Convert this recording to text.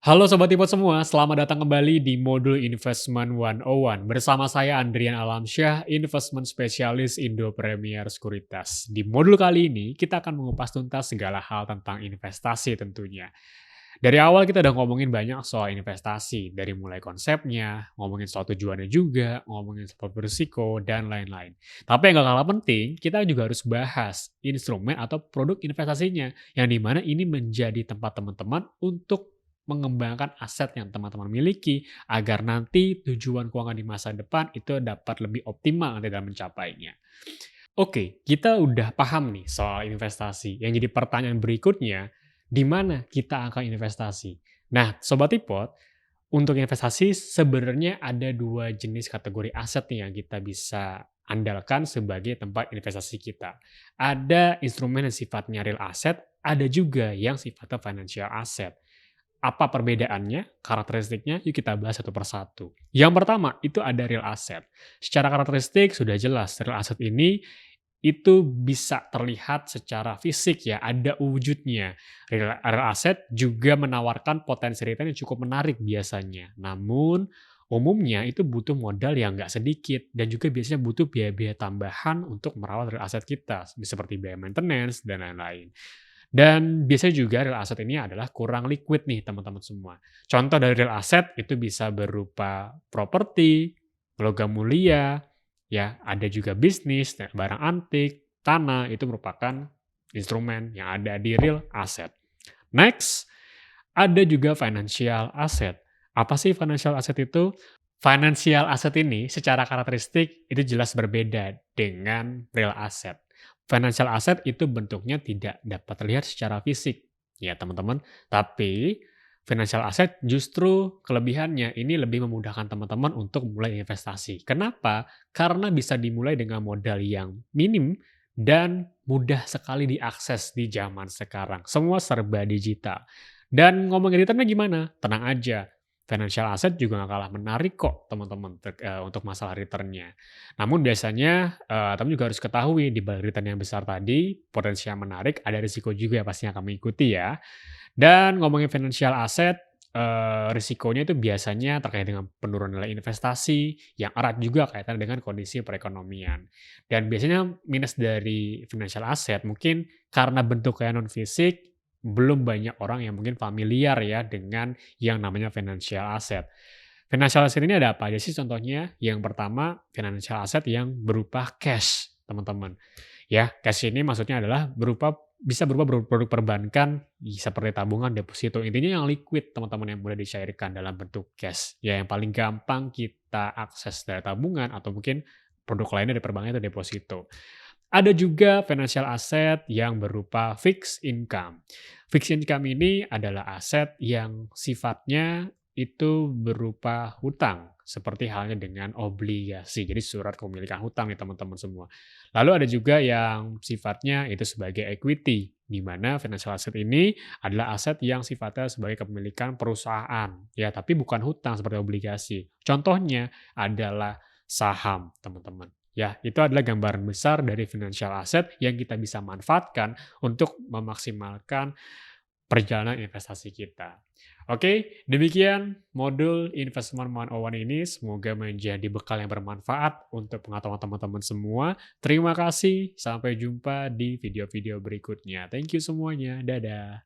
Halo Sobat Ipot semua, selamat datang kembali di modul Investment 101 bersama saya Andrian Alamsyah, Investment Specialist Indo Premier Sekuritas. Di modul kali ini, kita akan mengupas tuntas segala hal tentang investasi tentunya. Dari awal kita udah ngomongin banyak soal investasi, dari mulai konsepnya, ngomongin soal tujuannya juga, ngomongin soal berisiko, dan lain-lain. Tapi yang gak kalah penting, kita juga harus bahas instrumen atau produk investasinya, yang dimana ini menjadi tempat teman-teman untuk mengembangkan aset yang teman-teman miliki agar nanti tujuan keuangan di masa depan itu dapat lebih optimal nanti dalam mencapainya. Oke, kita udah paham nih soal investasi. Yang jadi pertanyaan berikutnya, di mana kita akan investasi? Nah, Sobat Ipot, untuk investasi sebenarnya ada dua jenis kategori aset nih yang kita bisa andalkan sebagai tempat investasi kita. Ada instrumen yang sifatnya real asset, ada juga yang sifatnya financial asset. Apa perbedaannya, karakteristiknya? Yuk kita bahas satu persatu. Yang pertama, itu ada real asset. Secara karakteristik sudah jelas, real asset ini itu bisa terlihat secara fisik ya, ada wujudnya. Real asset juga menawarkan potensi return yang cukup menarik biasanya. Namun, umumnya itu butuh modal yang nggak sedikit dan juga biasanya butuh biaya-biaya tambahan untuk merawat real asset kita, seperti biaya maintenance dan lain-lain. Dan biasanya juga real asset ini adalah kurang liquid nih teman-teman semua. Contoh dari real asset itu bisa berupa properti, logam mulia, ya ada juga bisnis, barang antik, tanah, itu merupakan instrumen yang ada di real asset. Next, ada juga financial asset. Apa sih financial asset itu? Financial asset ini secara karakteristik itu jelas berbeda dengan real asset. Financial asset itu bentuknya tidak dapat terlihat secara fisik, ya teman-teman. Tapi financial asset justru kelebihannya ini lebih memudahkan teman-teman untuk mulai investasi. Kenapa? Karena bisa dimulai dengan modal yang minim dan mudah sekali diakses di zaman sekarang. Semua serba digital. Dan ngomongin returnnya gimana? Tenang aja, financial asset juga nggak kalah menarik kok teman-teman untuk masalah returnnya. Namun biasanya, teman juga harus ketahui di balik return yang besar tadi, potensi yang menarik, ada risiko juga yang pastinya akan mengikuti ya. Dan ngomongin financial asset, risikonya itu biasanya terkait dengan penurunan nilai investasi, yang erat juga kaitan dengan kondisi perekonomian. Dan biasanya minus dari financial asset mungkin karena bentuknya non fisik, belum banyak orang yang mungkin familiar ya dengan yang namanya financial asset. Financial asset ini ada apa aja sih contohnya? Yang pertama, financial asset yang berupa cash, teman-teman. Ya, cash ini maksudnya adalah bisa berupa produk perbankan seperti tabungan, deposito. Intinya yang liquid, teman-teman, yang mudah dicairkan dalam bentuk cash. Ya, yang paling gampang kita akses dari tabungan atau mungkin produk lainnya dari perbankan itu deposito. Ada juga financial asset yang berupa fixed income. Fixed income ini adalah aset yang sifatnya itu berupa hutang, seperti halnya dengan obligasi. Jadi surat kepemilikan hutang nih teman-teman semua. Lalu ada juga yang sifatnya itu sebagai equity, di mana financial asset ini adalah aset yang sifatnya sebagai kepemilikan perusahaan. Ya, tapi bukan hutang seperti obligasi. Contohnya adalah saham, teman-teman. Ya, itu adalah gambaran besar dari financial asset yang kita bisa manfaatkan untuk memaksimalkan perjalanan investasi kita. Oke, demikian modul Investment 101 ini. Semoga menjadi bekal yang bermanfaat untuk pengetahuan teman-teman semua. Terima kasih, sampai jumpa di video-video berikutnya. Thank you semuanya, dadah.